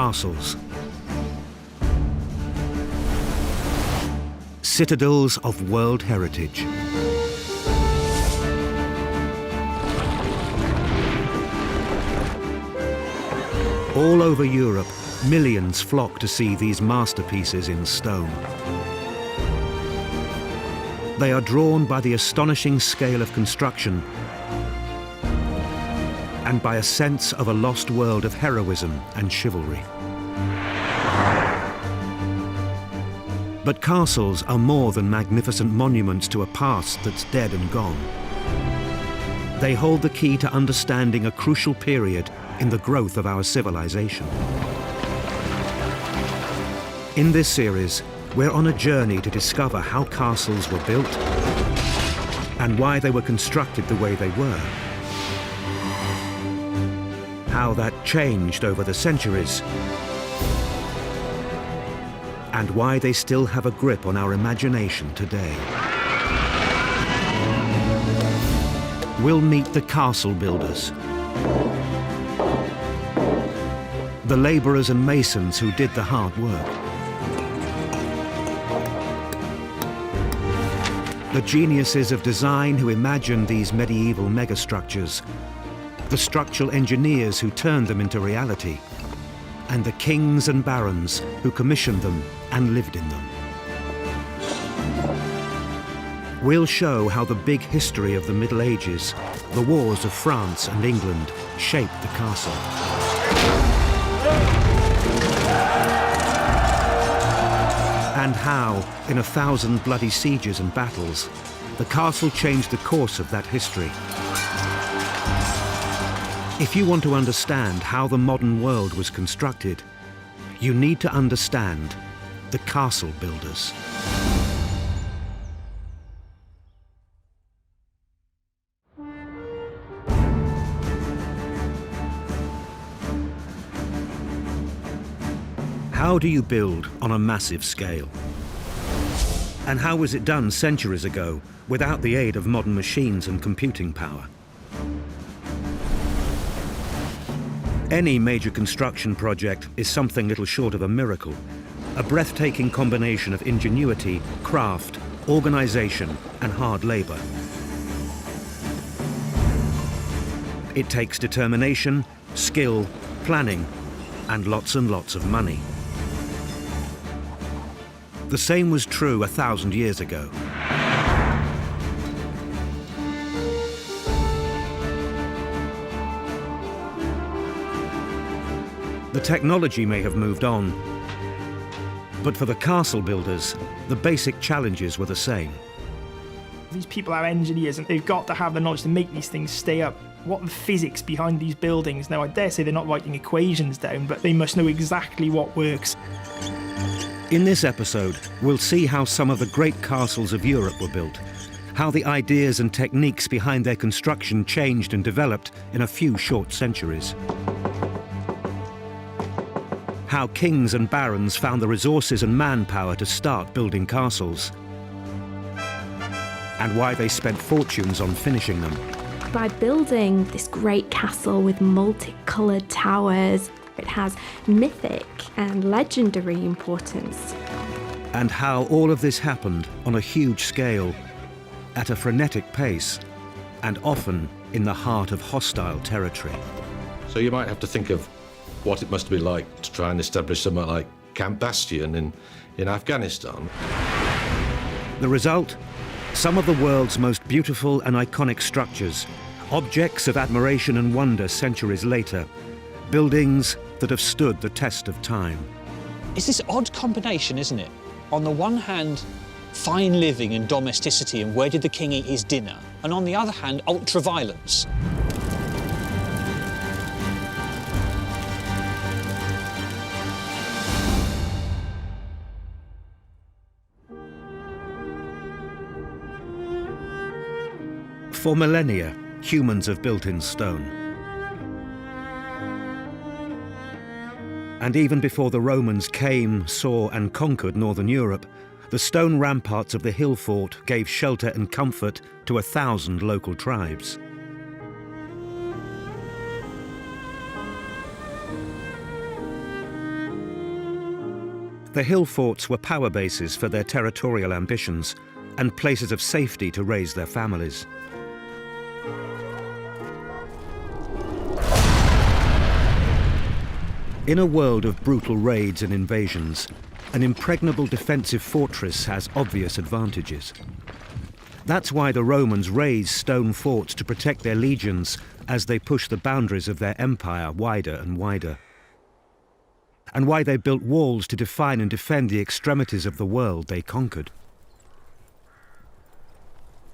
castles. Citadels of world heritage. All over Europe, millions flock to see these masterpieces in stone. They are drawn by the astonishing scale of construction and by a sense of a lost world of heroism and chivalry. But castles are more than magnificent monuments to a past that's dead and gone. They hold the key to understanding a crucial period in the growth of our civilization. In this series, we're on a journey to discover how castles were built and why they were constructed the way they were. How that changed over the centuries, and why they still have a grip on our imagination today. We'll meet the castle builders, the labourers and masons who did the hard work, the geniuses of design who imagined these medieval megastructures, the structural engineers who turned them into reality, and the kings and barons who commissioned them and lived in them. We'll show how the big history of the Middle Ages, the wars of France and England, shaped the castle. And how, in 1,000 bloody sieges and battles, the castle changed the course of that history. If you want to understand how the modern world was constructed, you need to understand the castle builders. How do you build on a massive scale? And how was it done centuries ago without the aid of modern machines and computing power? Any major construction project is something little short of a miracle, a breathtaking combination of ingenuity, craft, organization, and hard labor. It takes determination, skill, planning, and lots of money. The same was true 1,000 years ago. The technology may have moved on, but for the castle builders, the basic challenges were the same. These people are engineers and they've got to have the knowledge to make these things stay up. What are the physics behind these buildings? Now, I dare say they're not writing equations down, but they must know exactly what works. In this episode, we'll see how some of the great castles of Europe were built, how the ideas and techniques behind their construction changed and developed in a few short centuries, how kings and barons found the resources and manpower to start building castles, and why they spent fortunes on finishing them. By building this great castle with multicoloured towers, it has mythic and legendary importance. And how all of this happened on a huge scale, at a frenetic pace, and often in the heart of hostile territory. So you might have to think of what it must be like to try and establish somewhere like Camp Bastion in Afghanistan. The result? Some of the world's most beautiful and iconic structures, objects of admiration and wonder centuries later, buildings that have stood the test of time. It's this odd combination, isn't it? On the one hand, fine living and domesticity and where did the king eat his dinner? And on the other hand, ultra-violence. For millennia, humans have built in stone. And even before the Romans came, saw, and conquered northern Europe, the stone ramparts of the hill fort gave shelter and comfort to 1,000 local tribes. The hill forts were power bases for their territorial ambitions and places of safety to raise their families. In a world of brutal raids and invasions, an impregnable defensive fortress has obvious advantages. That's why the Romans raised stone forts to protect their legions as they pushed the boundaries of their empire wider and wider. And why they built walls to define and defend the extremities of the world they conquered.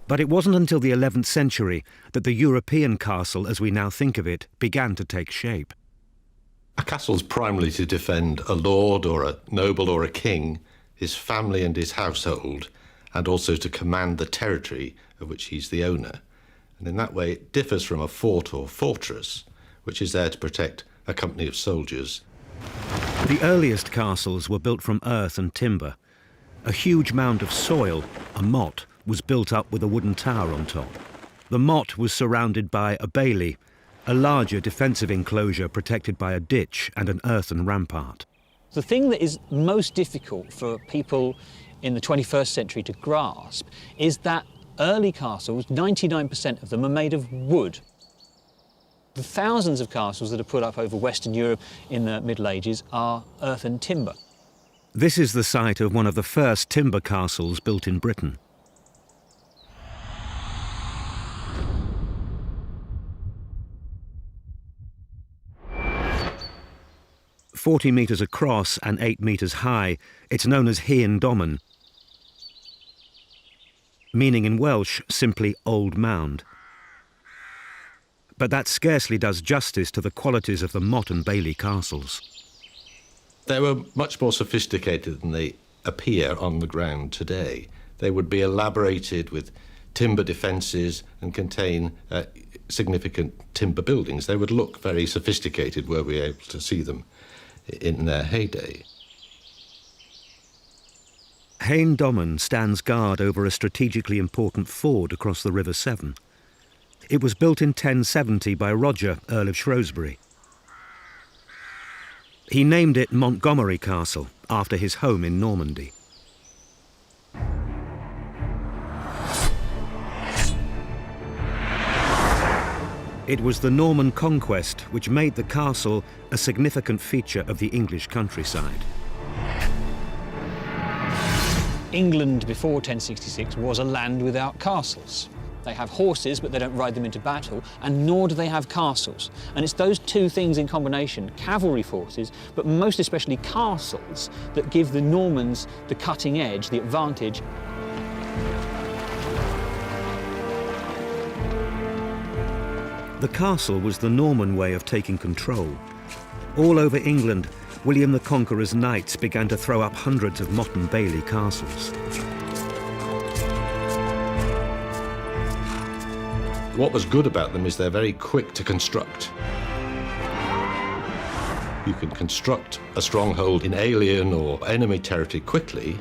But it wasn't until the 11th century that the European castle, as we now think of it, began to take shape. A castle's primarily to defend a lord or a noble or a king, his family and his household, and also to command the territory of which he's the owner. And in that way it differs from a fort or fortress, which is there to protect a company of soldiers. The earliest castles were built from earth and timber. A huge mound of soil, a motte, was built up with a wooden tower on top. The motte was surrounded by a bailey, a larger defensive enclosure protected by a ditch and an earthen rampart. The thing that is most difficult for people in the 21st century to grasp is that early castles, 99% of them, are made of wood. The thousands of castles that are put up over Western Europe in the Middle Ages are earth and timber. This is the site of one of the first timber castles built in Britain. "40 metres across and 8 metres high, it's known as Hen Domen, meaning in Welsh simply Old Mound. But that scarcely does justice to the qualities of the motte and bailey castles. They were much more sophisticated than they appear on the ground today. They would be elaborated with timber defences and contain significant timber buildings. They would look very sophisticated were we able to see them in their heyday. Hen Domen stands guard over a strategically important ford across the River Severn. It was built in 1070 by Roger, Earl of Shrewsbury. He named it Montgomery Castle, after his home in Normandy. It was the Norman conquest which made the castle a significant feature of the English countryside. England before 1066 was a land without castles. They have horses, but they don't ride them into battle, and nor do they have castles. And it's those two things in combination, cavalry forces, but most especially castles, that give the Normans the cutting edge, the advantage. The castle was the Norman way of taking control. All over England, William the Conqueror's knights began to throw up hundreds of motte and bailey castles. What was good about them is they're very quick to construct. You can construct a stronghold in alien or enemy territory quickly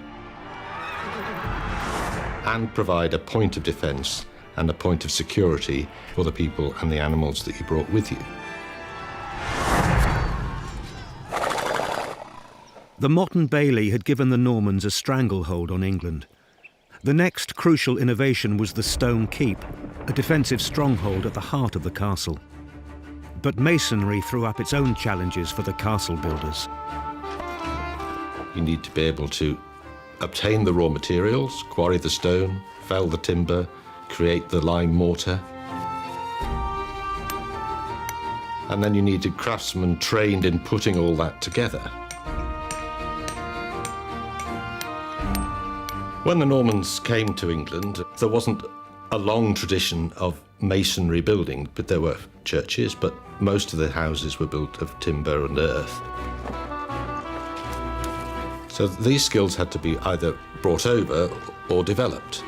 and provide a point of defence and a point of security for the people and the animals that you brought with you. The motte and bailey had given the Normans a stranglehold on England. The next crucial innovation was the stone keep, a defensive stronghold at the heart of the castle. But masonry threw up its own challenges for the castle builders. You need to be able to obtain the raw materials, quarry the stone, fell the timber, create the lime mortar. And then you needed craftsmen trained in putting all that together. When the Normans came to England, there wasn't a long tradition of masonry building, but there were churches, but most of the houses were built of timber and earth. So these skills had to be either brought over or developed.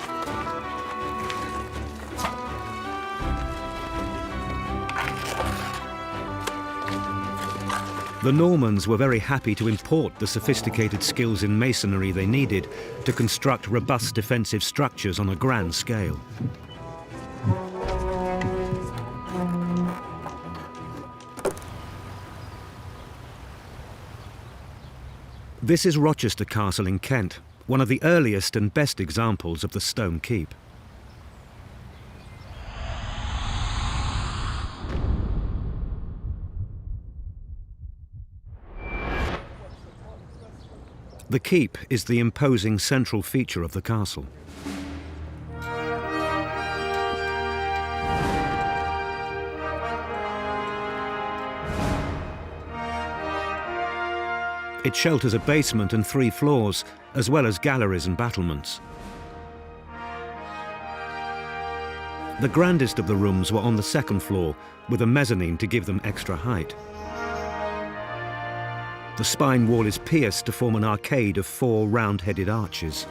The Normans were very happy to import the sophisticated skills in masonry they needed to construct robust defensive structures on a grand scale. This is Rochester Castle in Kent, one of the earliest and best examples of the stone keep. The keep is the imposing central feature of the castle. It shelters a basement and 3 floors, as well as galleries and battlements. The grandest of the rooms were on the 2nd floor, with a mezzanine to give them extra height. The spine wall is pierced to form an arcade of 4 round-headed arches.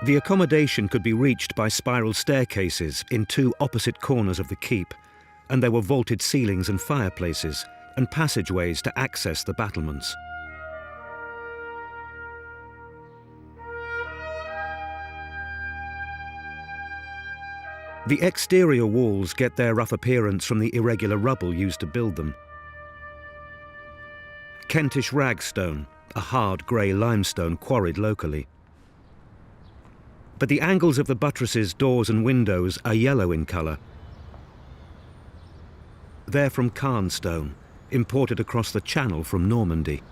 The accommodation could be reached by spiral staircases in 2 opposite corners of the keep, and there were vaulted ceilings and fireplaces, and passageways to access the battlements. The exterior walls get their rough appearance from the irregular rubble used to build them. Kentish ragstone, a hard grey limestone quarried locally. But the angles of the buttresses, doors and windows are yellow in colour. They're from Caen stone, imported across the Channel from Normandy.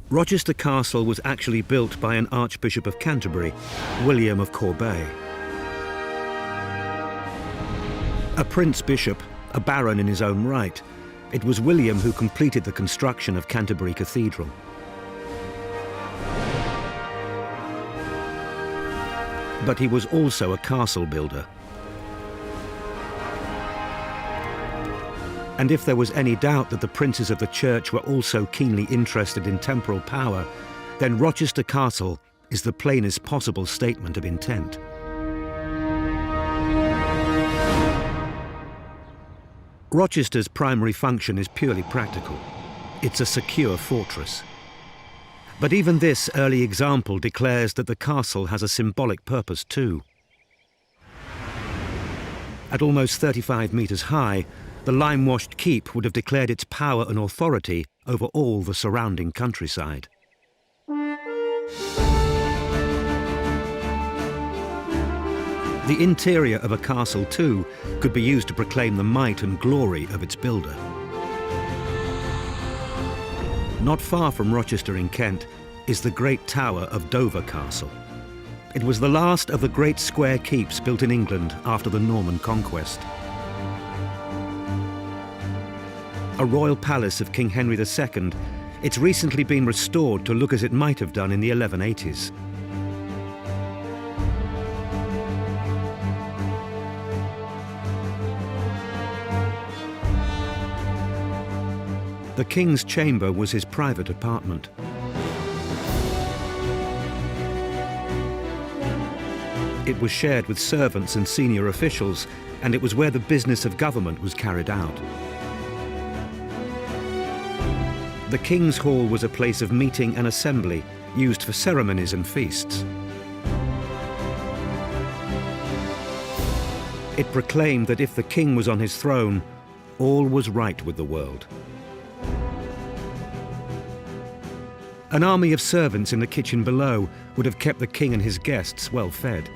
Rochester Castle was actually built by an Archbishop of Canterbury, William of Corbeil. A prince-bishop, a baron in his own right, it was William who completed the construction of Canterbury Cathedral. But he was also a castle builder. And if there was any doubt that the princes of the church were also keenly interested in temporal power, then Rochester Castle is the plainest possible statement of intent. Rochester's primary function is purely practical. It's a secure fortress. But even this early example declares that the castle has a symbolic purpose too. At almost 35 metres high, the lime-washed keep would have declared its power and authority over all the surrounding countryside. The interior of a castle, too, could be used to proclaim the might and glory of its builder. Not far from Rochester in Kent is the great tower of Dover Castle. It was the last of the great square keeps built in England after the Norman conquest. A royal palace of King Henry II, it's recently been restored to look as it might have done in the 1180s. The King's chamber was his private apartment. It was shared with servants and senior officials, and it was where the business of government was carried out. The King's Hall was a place of meeting and assembly, used for ceremonies and feasts. It proclaimed that if the king was on his throne, all was right with the world. An army of servants in the kitchen below would have kept the king and his guests well fed.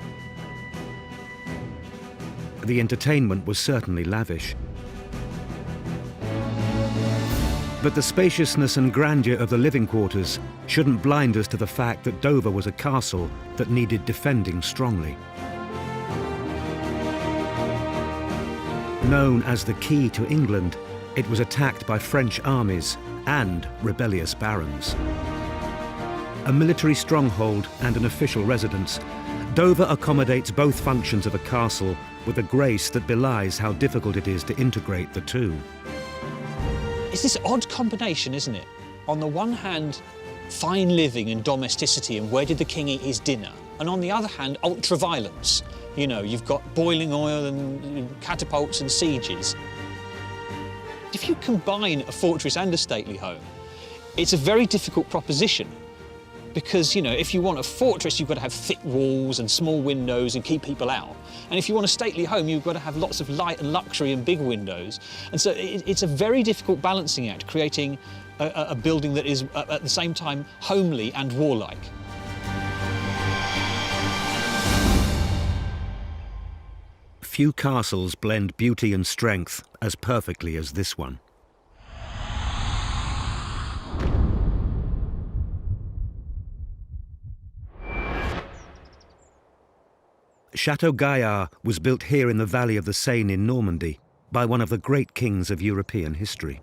The entertainment was certainly lavish. But the spaciousness and grandeur of the living quarters shouldn't blind us to the fact that Dover was a castle that needed defending strongly. Known as the Key to England, it was attacked by French armies and rebellious barons. A military stronghold and an official residence, Dover accommodates both functions of a castle with a grace that belies how difficult it is to integrate the two. It's this odd combination, isn't it? On the one hand, fine living and domesticity and where did the king eat his dinner? And on the other hand, ultra-violence. You know, you've got boiling oil and catapults and sieges. If you combine a fortress and a stately home, it's a very difficult proposition. Because, you know, if you want a fortress, you've got to have thick walls and small windows and keep people out. And if you want a stately home, you've got to have lots of light and luxury and big windows. And so it's a very difficult balancing act, creating a building that is at the same time homely and warlike. Few castles blend beauty and strength as perfectly as this one. Chateau Gaillard was built here in the valley of the Seine in Normandy by one of the great kings of European history.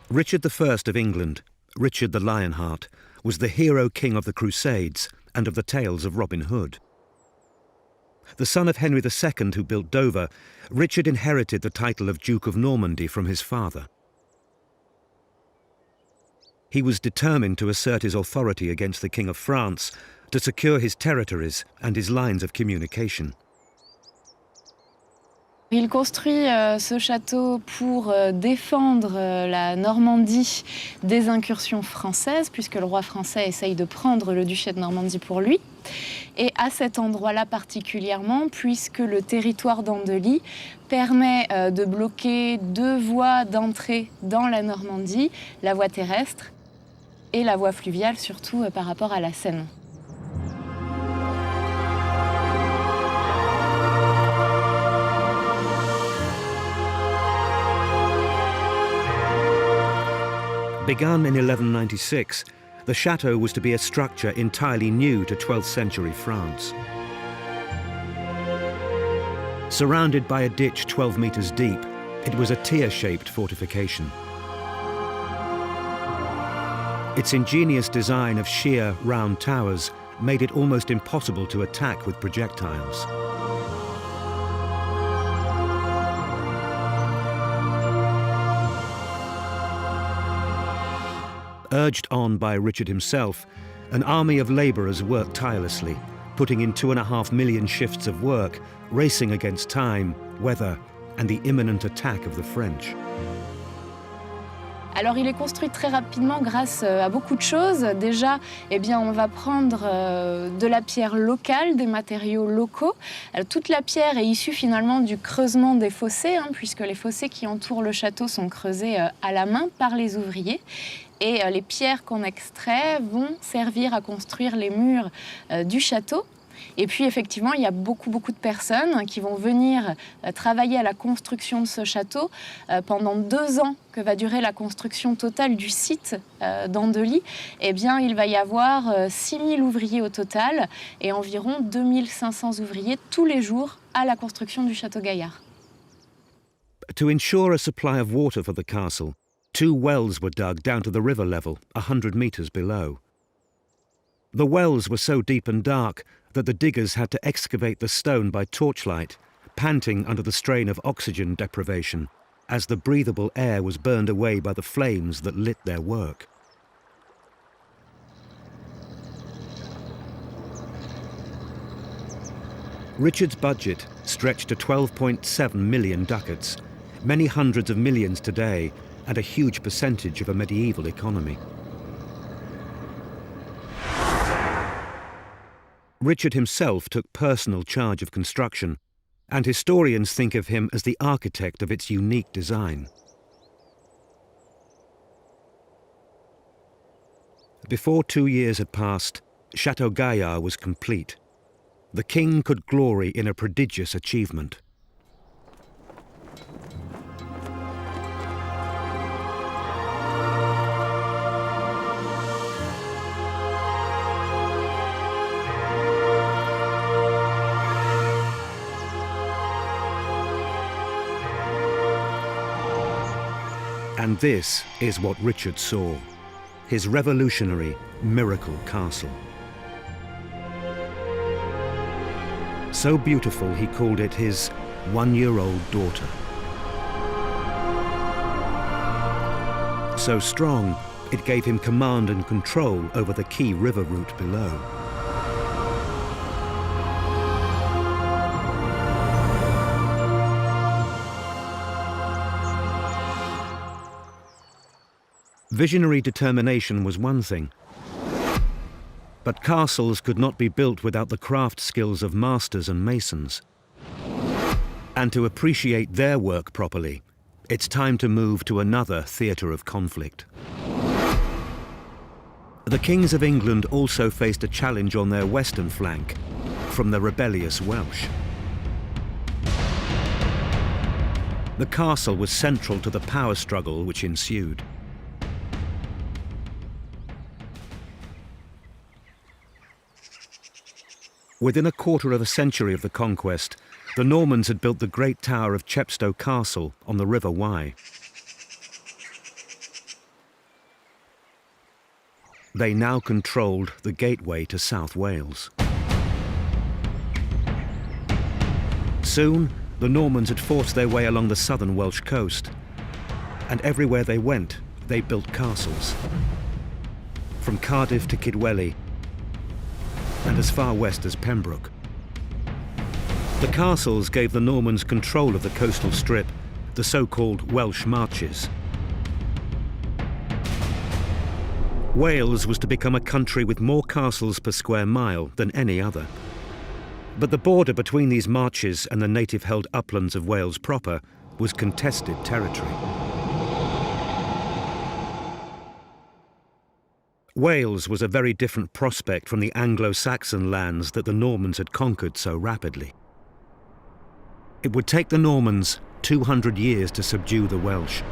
Richard I of England, Richard the Lionheart, was the hero king of the Crusades and of the tales of Robin Hood. The son of Henry II, who built Dover, Richard inherited the title of Duke of Normandy from his father. He was determined to assert his authority against the King of France, to secure his territories and his lines of communication. Il construit ce château pour défendre la Normandie des incursions françaises, puisque le roi français essaye de prendre le duché de Normandie pour lui. Et à cet endroit-là particulièrement, puisque le territoire d'Andely permet de bloquer 2 voies d'entrée dans la Normandie, la voie terrestre et la voie fluviale, surtout par rapport à la Seine. Begun in 1196, the chateau was to be a structure entirely new to 12th century France. Surrounded by a ditch 12 meters deep, it was a tier-shaped fortification. Its ingenious design of sheer, round towers made it almost impossible to attack with projectiles. Urged on by Richard himself, an army of labourers worked tirelessly, putting in 2.5 million shifts of work, racing against time, weather, and the imminent attack of the French. Alors il est construit très rapidement grâce à beaucoup de choses. Déjà, eh bien, on va prendre de la pierre locale, des matériaux locaux. Alors, toute la pierre est issue finalement du creusement des fossés, puisque les fossés qui entourent le château sont creusés à la main par les ouvriers. Et les pierres qu'on extrait vont servir à construire les murs du château. Et puis effectivement, il y a beaucoup de personnes qui vont venir travailler à la construction de ce château pendant 2 ans que va durer la construction totale du site d'Andely. Eh bien, il va y avoir 6000 ouvriers au total et environ 2500 ouvriers tous les jours à la construction du château Gaillard. To ensure a supply of water for the castle, 2 wells were dug down to the river level, 100 meters below. The wells were so deep and dark that the diggers had to excavate the stone by torchlight, panting under the strain of oxygen deprivation, as the breathable air was burned away by the flames that lit their work. Richard's budget stretched to 12.7 million ducats, many hundreds of millions today, and a huge percentage of a medieval economy. Richard himself took personal charge of construction, and historians think of him as the architect of its unique design. Before 2 years had passed, Chateau Gaillard was complete. The king could glory in a prodigious achievement. And this is what Richard saw, his revolutionary miracle castle. So beautiful he called it his 1-year-old daughter. So strong, it gave him command and control over the key river route below. Visionary determination was one thing, but castles could not be built without the craft skills of masters and masons. And to appreciate their work properly, it's time to move to another theatre of conflict. The kings of England also faced a challenge on their western flank from the rebellious Welsh. The castle was central to the power struggle which ensued. Within a quarter of a century of the conquest, the Normans had built the great tower of Chepstow Castle on the River Wye. They now controlled the gateway to South Wales. Soon, the Normans had forced their way along the southern Welsh coast, and everywhere they went, they built castles. From Cardiff to Kidwelly, and as far west as Pembroke. The castles gave the Normans control of the coastal strip, the so-called Welsh Marches. Wales was to become a country with more castles per square mile than any other. But the border between these marches and the native-held uplands of Wales proper was contested territory. Wales was a very different prospect from the Anglo-Saxon lands that the Normans had conquered so rapidly. It would take the Normans 200 years to subdue the Welsh.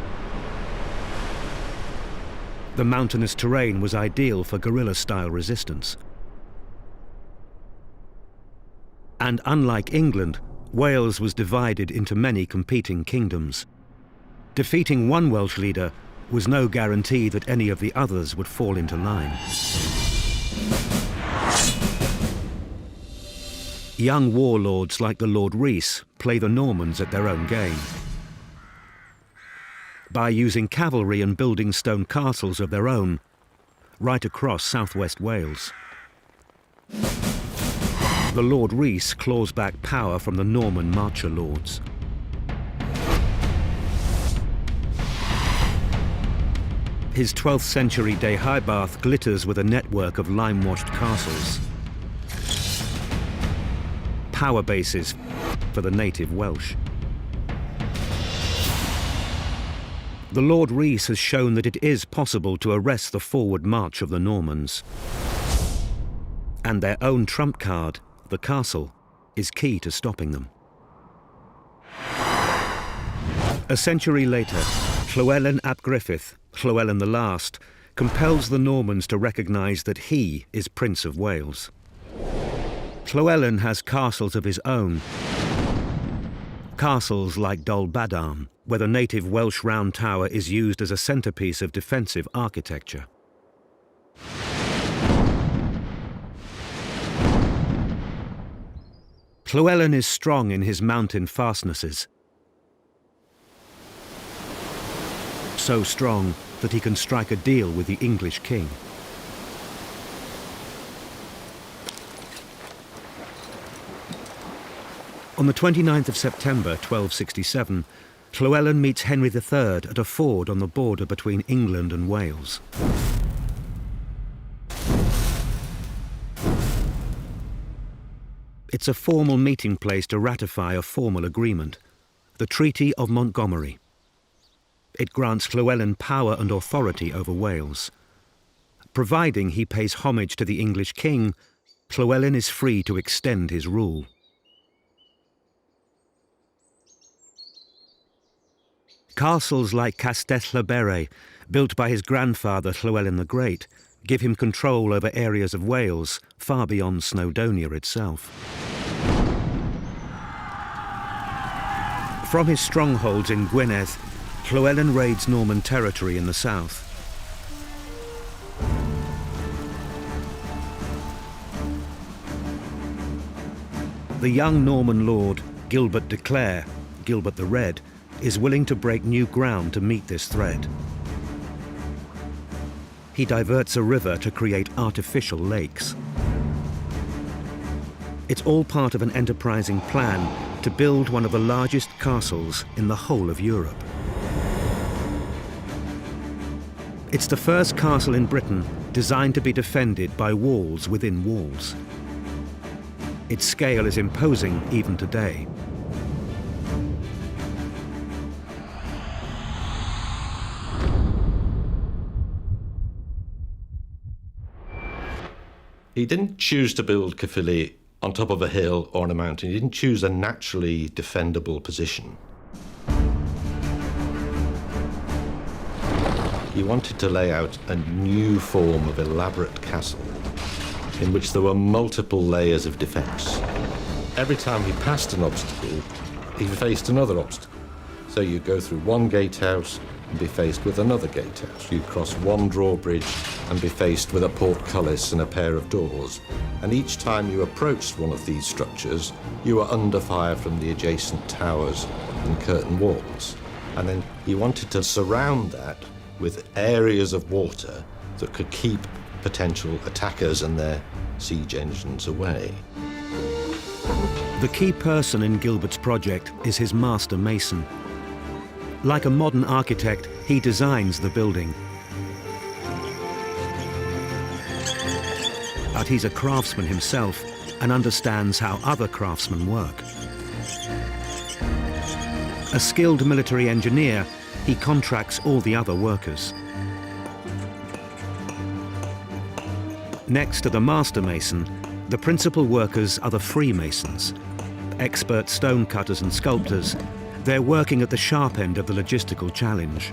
The mountainous terrain was ideal for guerrilla-style resistance. And unlike England, Wales was divided into many competing kingdoms. Defeating one Welsh leader was no guarantee that any of the others would fall into line. Young warlords like the Lord Rhys play the Normans at their own game. By using cavalry and building stone castles of their own, right across southwest Wales. The Lord Rhys claws back power from the Norman marcher lords. His 12th century Deheubarth glitters with a network of lime-washed castles. Power bases for the native Welsh. The Lord Rhys has shown that it is possible to arrest the forward march of the Normans. And their own trump card, the castle, is key to stopping them. A century later, Llywelyn ap Griffith, Llywelyn the Last, compels the Normans to recognise that he is Prince of Wales. Llywelyn has castles of his own. Castles like Dol Badarn, where the native Welsh round tower is used as a centrepiece of defensive architecture. Llywelyn is strong in his mountain fastnesses. So strong that he can strike a deal with the English king. On the 29th of September 1267, Llywelyn meets Henry III at a ford on the border between England and Wales. It's a formal meeting place to ratify a formal agreement, the Treaty of Montgomery. It grants Llywelyn power and authority over Wales. Providing he pays homage to the English king, Llywelyn is free to extend his rule. Castles like Castell Bere, built by his grandfather Llywelyn the Great, give him control over areas of Wales far beyond Snowdonia itself. From his strongholds in Gwynedd, Llywelyn raids Norman territory in the south. The young Norman lord, Gilbert de Clare, Gilbert the Red, is willing to break new ground to meet this threat. He diverts a river to create artificial lakes. It's all part of an enterprising plan to build one of the largest castles in the whole of Europe. It's the first castle in Britain designed to be defended by walls within walls. Its scale is imposing even today. He didn't choose to build Caerphilly on top of a hill or on a mountain. He didn't choose a naturally defendable position. He wanted to lay out a new form of elaborate castle in which there were multiple layers of defence. Every time he passed an obstacle, he faced another obstacle. So you go through one gatehouse and be faced with another gatehouse. You cross one drawbridge and be faced with a portcullis and a pair of doors. And each time you approached one of these structures, you were under fire from the adjacent towers and curtain walls. And then he wanted to surround that with areas of water that could keep potential attackers and their siege engines away. The key person in Gilbert's project is his master mason. Like a modern architect, he designs the building. But he's a craftsman himself and understands how other craftsmen work. A skilled military engineer, he contracts all the other workers. Next to the master mason, the principal workers are the freemasons, expert stone cutters and sculptors. They're working at the sharp end of the logistical challenge.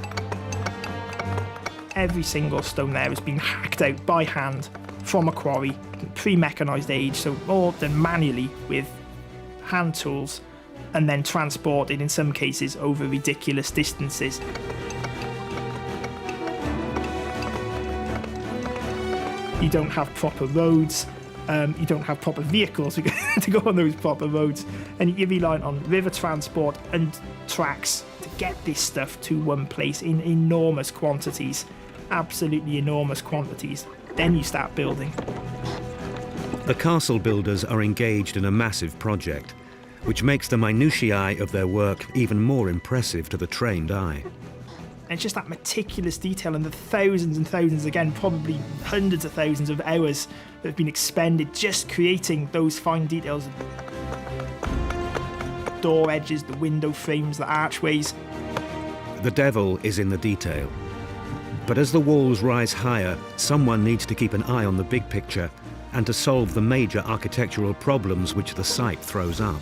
Every single stone there has been hacked out by hand from a quarry, pre-mechanised age, so all done manually with hand tools, and then transported in some cases over ridiculous distances. You don't have proper roads, you don't have proper vehicles to go on those proper roads, and you're relying on river transport and tracks to get this stuff to one place in enormous quantities, absolutely enormous quantities. Then you start building. The castle builders are engaged in a massive project, which makes the minutiae of their work even more impressive to the trained eye. And it's just that meticulous detail and the thousands and thousands, again, probably hundreds of thousands of hours that have been expended just creating those fine details. Door edges, the window frames, the archways. The devil is in the detail. But as the walls rise higher, someone needs to keep an eye on the big picture and to solve the major architectural problems which the site throws up.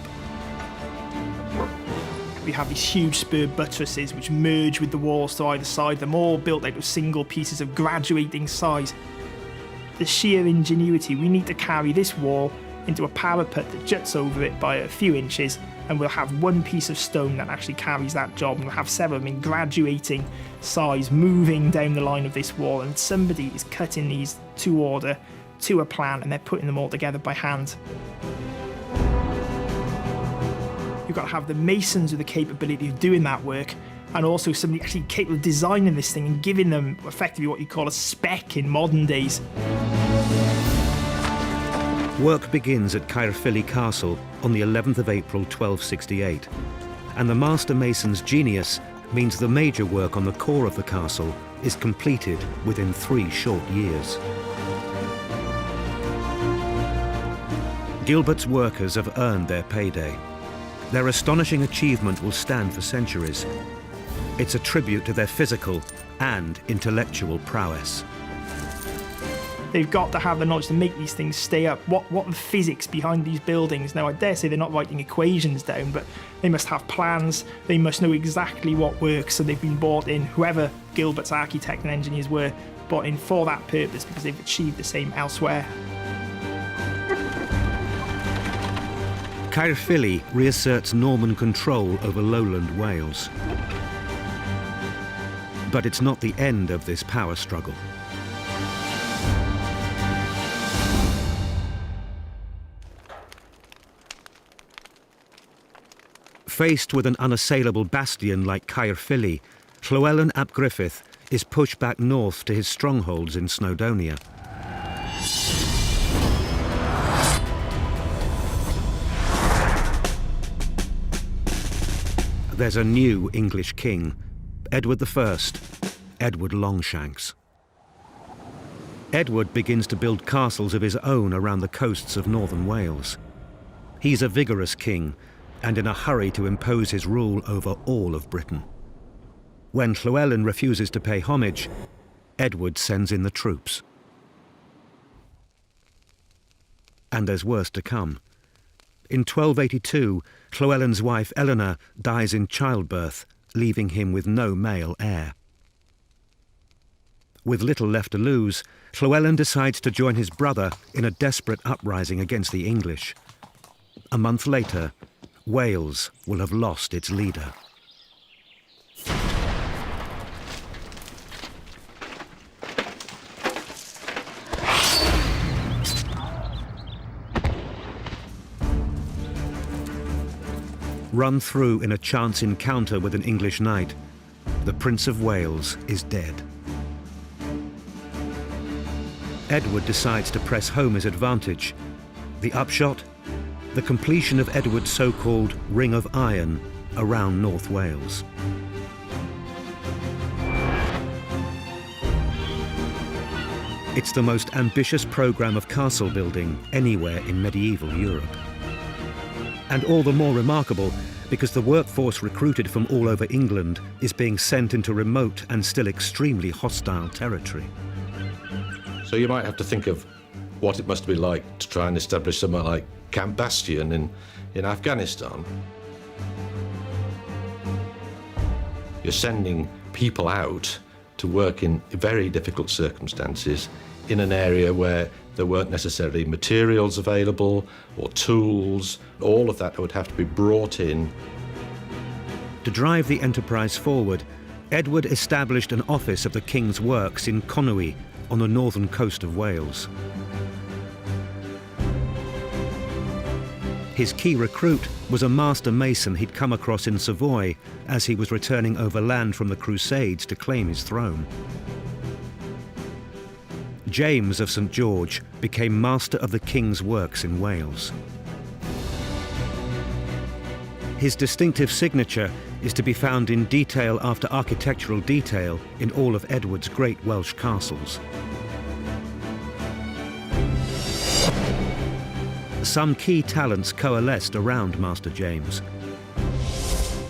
We have these huge spur buttresses which merge with the walls to either side, them all built out of single pieces of graduating size. The sheer ingenuity, we need to carry this wall into a parapet that juts over it by a few inches, and we'll have one piece of stone that actually carries that job, and we'll have several in graduating size moving down the line of this wall, and somebody is cutting these to order, to a plan, and they're putting them all together by hand. You've got to have the masons with the capability of doing that work, and also somebody actually capable of designing this thing and giving them effectively what you call a spec in modern days. Work begins at Caerphilly Castle on the 11th of April 1268, and the master mason's genius means the major work on the core of the castle is completed within 3 short years. Gilbert's workers have earned their payday. Their astonishing achievement will stand for centuries. It's a tribute to their physical and intellectual prowess. They've got to have the knowledge to make these things stay up. What are the physics behind these buildings? Now, I dare say they're not writing equations down, but they must have plans. They must know exactly what works, so they've been brought in, whoever Gilbert's architect and engineers were, brought in for that purpose because they've achieved the same elsewhere. Caerphilly reasserts Norman control over lowland Wales. But it's not the end of this power struggle. Faced with an unassailable bastion like Caerphilly, Llywelyn ap Griffith is pushed back north to his strongholds in Snowdonia. There's a new English king, Edward I, Edward Longshanks. Edward begins to build castles of his own around the coasts of northern Wales. He's a vigorous king and in a hurry to impose his rule over all of Britain. When Llywelyn refuses to pay homage, Edward sends in the troops. And there's worse to come. In 1282, Llywelyn's wife Eleanor dies in childbirth, leaving him with no male heir. With little left to lose, Llywelyn decides to join his brother in a desperate uprising against the English. A month later, Wales will have lost its leader. Run through in a chance encounter with an English knight, the Prince of Wales is dead. Edward decides to press home his advantage. The upshot? The completion of Edward's so-called Ring of Iron around North Wales. It's the most ambitious programme of castle building anywhere in medieval Europe. And all the more remarkable because the workforce recruited from all over England is being sent into remote and still extremely hostile territory. So you might have to think of what it must be like to try and establish somewhere like Camp Bastion in Afghanistan. You're sending people out to work in very difficult circumstances in an area where there weren't necessarily materials available or tools. All of that would have to be brought in. To drive the enterprise forward, Edward established an office of the King's Works in Conwy on the northern coast of Wales. His key recruit was a master mason he'd come across in Savoy as he was returning overland from the Crusades to claim his throne. James of St. George became master of the King's Works in Wales. His distinctive signature is to be found in detail after architectural detail in all of Edward's great Welsh castles. Some key talents coalesced around Master James.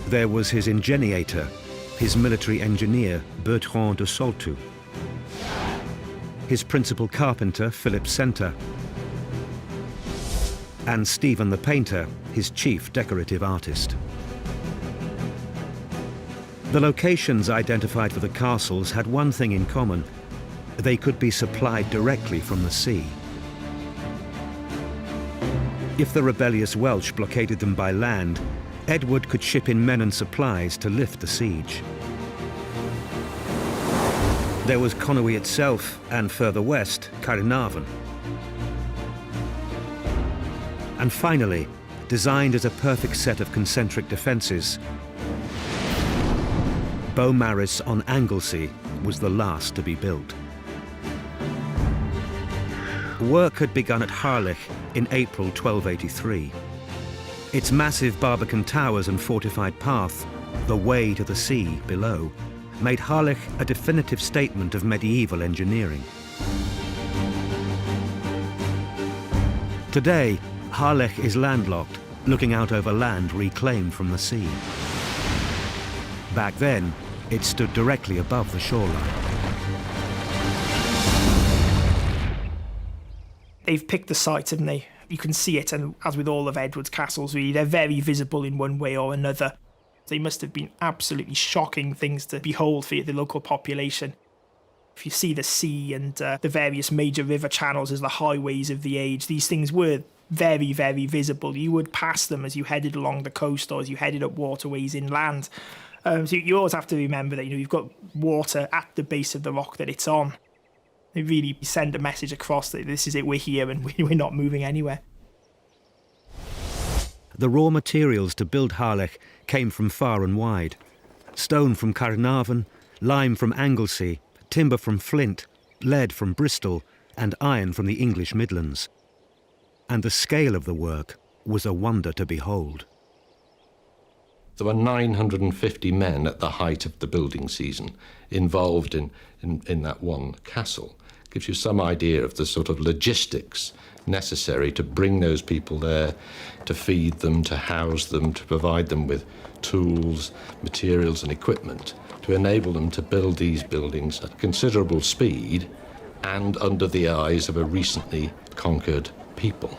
There was his ingeniator, his military engineer, Bertrand de Soltu, his principal carpenter, Philip Center, and Stephen the painter, his chief decorative artist. The locations identified for the castles had one thing in common: they could be supplied directly from the sea. If the rebellious Welsh blockaded them by land, Edward could ship in men and supplies to lift the siege. There was Conwy itself, and further west, Caernarfon. And finally, designed as a perfect set of concentric defences, Beaumaris on Anglesey was the last to be built. Work had begun at Harlech in April 1283. Its massive Barbican towers and fortified path, the way to the sea below, made Harlech a definitive statement of medieval engineering. Today, Harlech is landlocked, looking out over land reclaimed from the sea. Back then, it stood directly above the shoreline. They've picked the site, haven't they? You can see it, and as with all of Edward's castles, really, they're very visible in one way or another. They must have been absolutely shocking things to behold for the local population. If you see the sea and the various major river channels as the highways of the age, these things were very, very visible. You would pass them as you headed along the coast or as you headed up waterways inland. So you always have to remember that you've got water at the base of the rock that it's on. They really send a message across that this is it, we're here and we're not moving anywhere. The raw materials to build Harlech came from far and wide. Stone from Caernarfon, lime from Anglesey, timber from Flint, lead from Bristol, and iron from the English Midlands. And the scale of the work was a wonder to behold. There were 950 men at the height of the building season involved in that one castle. gives you some idea of the sort of logistics necessary to bring those people there, to feed them, to house them, to provide them with tools, materials and equipment, to enable them to build these buildings at considerable speed and under the eyes of a recently conquered people.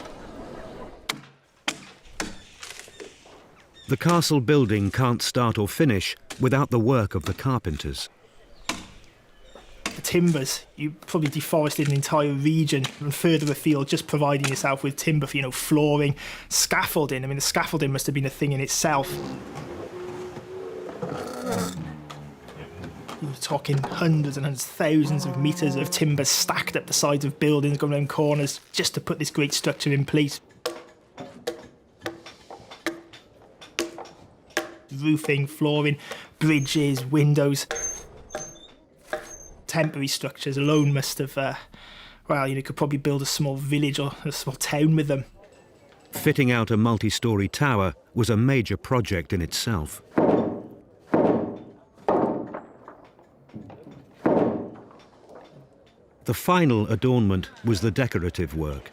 The castle building can't start or finish without the work of the carpenters. The timbers, you probably deforested an entire region and further afield, just providing yourself with timber for, flooring, scaffolding. I mean, the scaffolding must have been a thing in itself. You're talking hundreds and hundreds, thousands of metres of timber stacked up the sides of buildings, going around corners, just to put this great structure in place. Roofing, flooring, bridges, windows. Temporary structures alone must have, could probably build a small village or a small town with them. Fitting out a multi-storey tower was a major project in itself. The final adornment was the decorative work.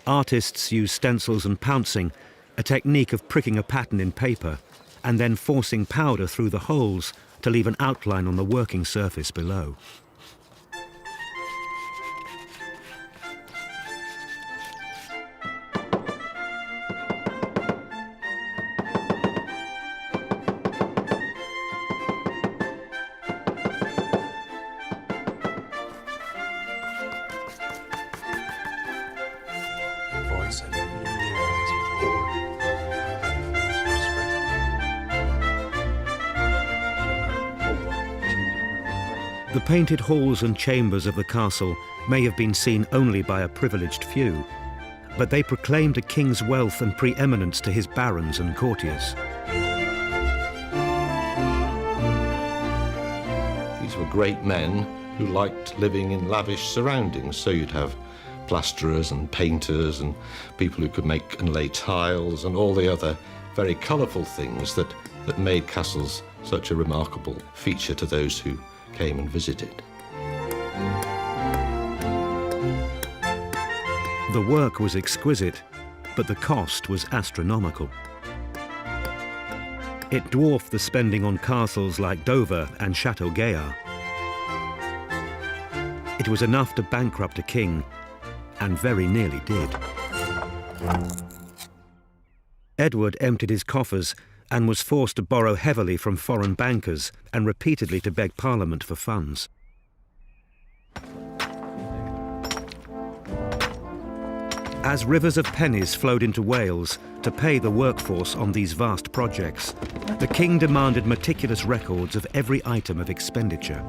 Artists used stencils and pouncing, a technique of pricking a pattern in paper, and then forcing powder through the holes to leave an outline on the working surface below. The painted halls and chambers of the castle may have been seen only by a privileged few, but they proclaimed a king's wealth and preeminence to his barons and courtiers. These were great men who liked living in lavish surroundings, so you'd have plasterers and painters and people who could make and lay tiles and all the other very colourful things that made castles such a remarkable feature to those who came and visited. The work was exquisite, but the cost was astronomical. It dwarfed the spending on castles like Dover and Chateau Gaillard. It was enough to bankrupt a king, and very nearly did. Edward emptied his coffers and was forced to borrow heavily from foreign bankers and repeatedly to beg Parliament for funds. As rivers of pennies flowed into Wales to pay the workforce on these vast projects, the king demanded meticulous records of every item of expenditure.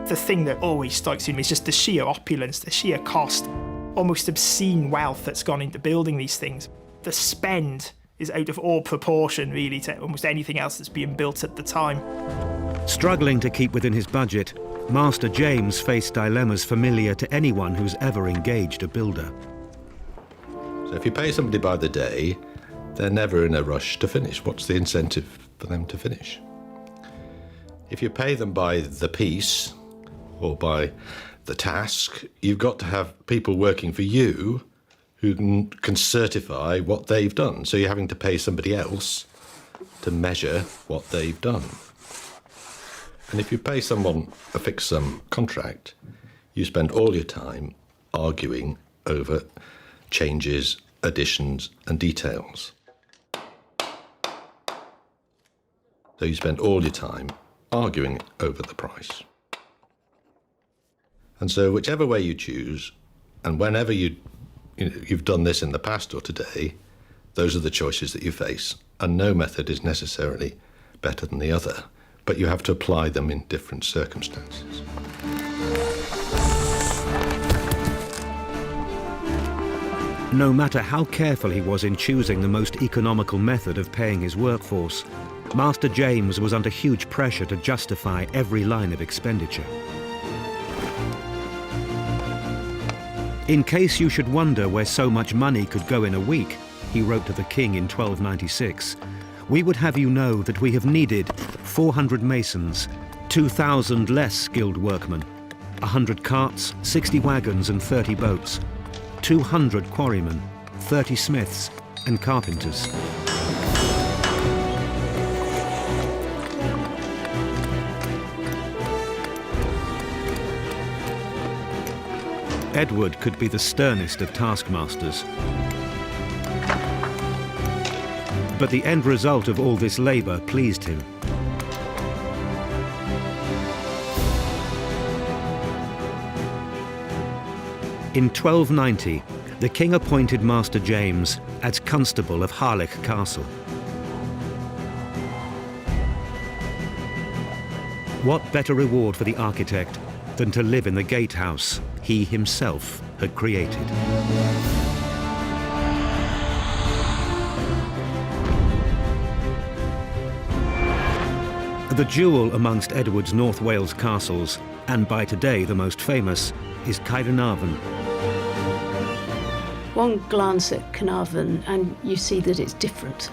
The thing that always strikes me is just the sheer opulence, the sheer cost, almost obscene wealth that's gone into building these things. The spend is out of all proportion, really, to almost anything else that's being built at the time. Struggling to keep within his budget, Master James faced dilemmas familiar to anyone who's ever engaged a builder. So if you pay somebody by the day, they're never in a rush to finish. What's the incentive for them to finish? If you pay them by the piece or by the task, you've got to have people working for you who can certify what they've done. So you're having to pay somebody else to measure what they've done. And if you pay someone a fixed sum contract, you spend all your time arguing over changes, additions, and details. So you spend all your time arguing over the price. And so whichever way you choose, and whenever you've done this in the past or today, those are the choices that you face, and no method is necessarily better than the other, but you have to apply them in different circumstances. No matter how careful he was in choosing the most economical method of paying his workforce, Master James was under huge pressure to justify every line of expenditure. In case you should wonder where so much money could go in a week, he wrote to the king in 1296, we would have you know that we have needed 400 masons, 2,000 less skilled workmen, 100 carts, 60 wagons and 30 boats, 200 quarrymen, 30 smiths and carpenters. Edward could be the sternest of taskmasters. But the end result of all this labour pleased him. In 1290, the king appointed Master James as constable of Harlech Castle. What better reward for the architect than to live in the gatehouse he himself had created? The jewel amongst Edward's North Wales castles, and by today the most famous, is Caernarvon. One glance at Caernarvon and you see that it's different.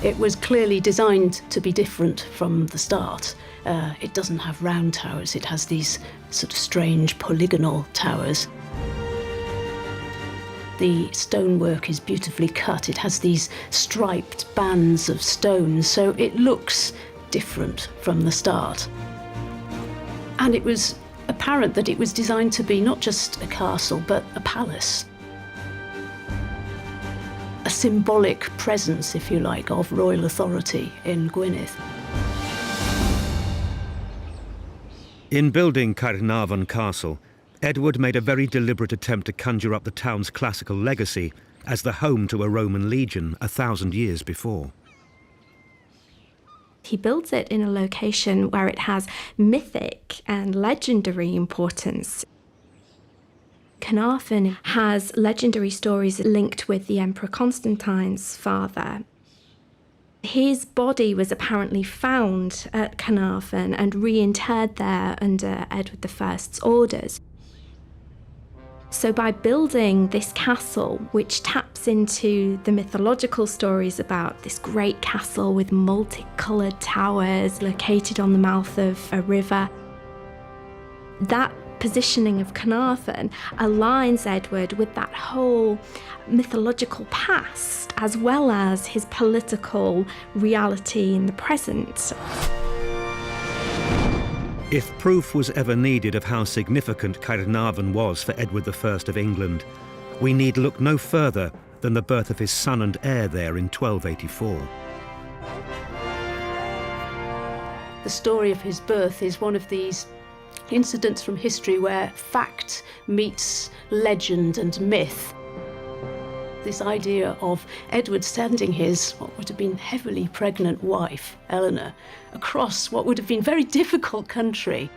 It was clearly designed to be different from the start. It doesn't have round towers, it has these sort of strange polygonal towers. The stonework is beautifully cut. It has these striped bands of stone, so it looks different from the start. And it was apparent that it was designed to be not just a castle, but a palace. A symbolic presence, if you like, of royal authority in Gwynedd. In building Caernarvon Castle, Edward made a very deliberate attempt to conjure up the town's classical legacy as the home to a Roman legion 1,000 years before. He builds it in a location where it has mythic and legendary importance. Caernarvon has legendary stories linked with the Emperor Constantine's father. His body was apparently found at Caernarvon and reinterred there under Edward I's orders. So by building this castle, which taps into the mythological stories about this great castle with multicoloured towers located on the mouth of a river, that positioning of Caernarvon aligns Edward with that whole mythological past, as well as his political reality in the present. If proof was ever needed of how significant Caernarvon was for Edward I of England, we need look no further than the birth of his son and heir there in 1284. The story of his birth is one of these incidents from history where fact meets legend and myth. This idea of Edward sending his, what would have been heavily pregnant wife, Eleanor, across what would have been very difficult country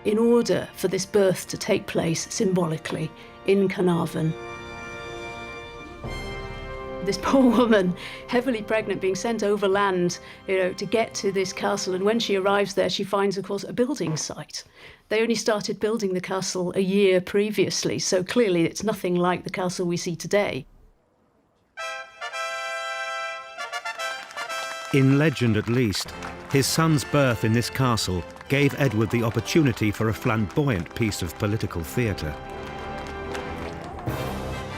in order for this birth to take place symbolically in Caernarvon. This poor woman, heavily pregnant, being sent overland, to get to this castle, and when she arrives there, she finds, of course, a building site. They only started building the castle a year previously, so clearly it's nothing like the castle we see today. In legend, at least, his son's birth in this castle gave Edward the opportunity for a flamboyant piece of political theatre.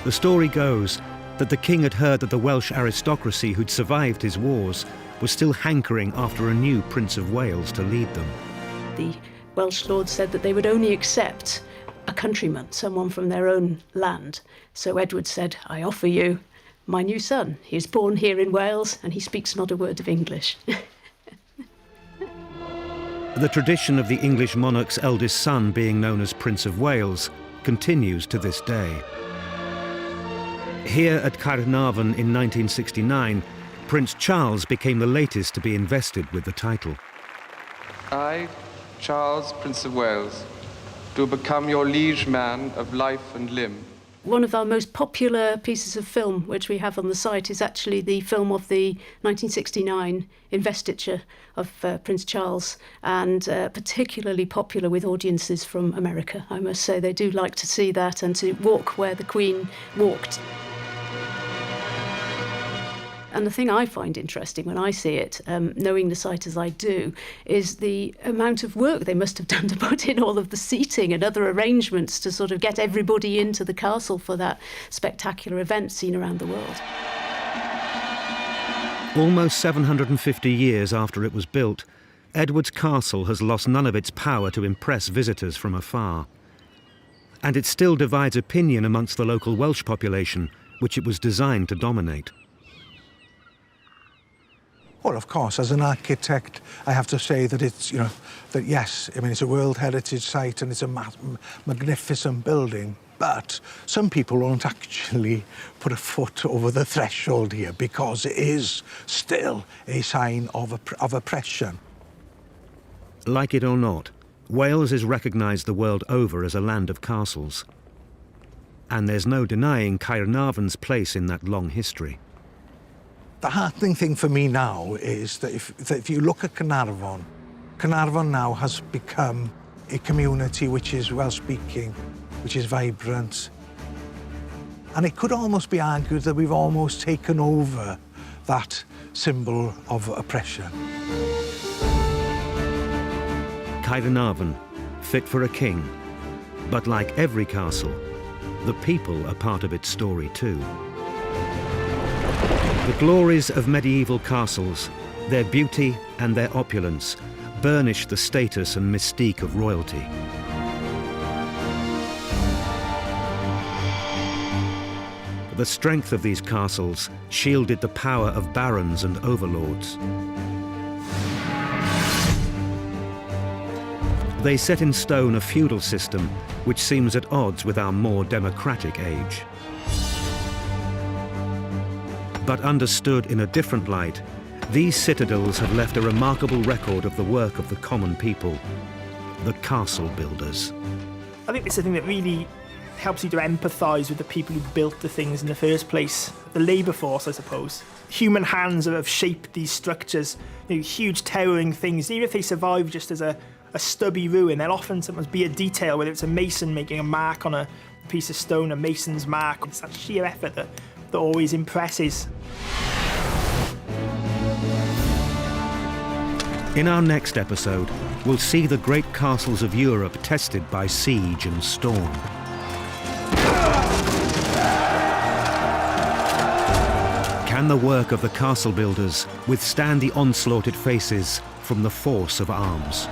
The story goes that the king had heard that the Welsh aristocracy who'd survived his wars was still hankering after a new Prince of Wales to lead them. The Welsh lords said that they would only accept a countryman, someone from their own land. So Edward said, I offer you my new son. He is born here in Wales and he speaks not a word of English. The tradition of the English monarch's eldest son being known as Prince of Wales continues to this day. Here at Caernarvon in 1969, Prince Charles became the latest to be invested with the title. I, Charles, Prince of Wales, do become your liege man of life and limb. One of our most popular pieces of film, which we have on the site, is actually the film of the 1969 investiture of Prince Charles, and particularly popular with audiences from America. I must say they do like to see that and to walk where the Queen walked. And the thing I find interesting when I see it, knowing the site as I do, is the amount of work they must have done to put in all of the seating and other arrangements to sort of get everybody into the castle for that spectacular event seen around the world. Almost 750 years after it was built, Edward's castle has lost none of its power to impress visitors from afar. And it still divides opinion amongst the local Welsh population, which it was designed to dominate. Well, of course, as an architect, I have to say that it's, that yes, I mean, it's a World Heritage Site and it's a magnificent building, but some people won't actually put a foot over the threshold here because it is still a sign of oppression. Like it or not, Wales is recognised the world over as a land of castles. And there's no denying Caernarfon's place in that long history. The heartening thing for me now is that if you look at Caernarfon, Caernarfon now has become a community which is Welsh-speaking, which is vibrant. And it could almost be argued that we've almost taken over that symbol of oppression. Caernarfon, fit for a king. But like every castle, the people are part of its story too. The glories of medieval castles, their beauty and their opulence, burnish the status and mystique of royalty. The strength of these castles shielded the power of barons and overlords. They set in stone a feudal system which seems at odds with our more democratic age. But understood in a different light, these citadels have left a remarkable record of the work of the common people, the castle builders. I think it's the thing that really helps you to empathise with the people who built the things in the first place. The labour force, I suppose. Human hands have shaped these structures, huge towering things. Even if they survive just as a stubby ruin, there'll often sometimes be a detail, whether it's a mason making a mark on a piece of stone, a mason's mark. It's that sheer effort that always impresses. In our next episode, we'll see the great castles of Europe tested by siege and storm. Can the work of the castle builders withstand the onslaught it faces from the force of arms?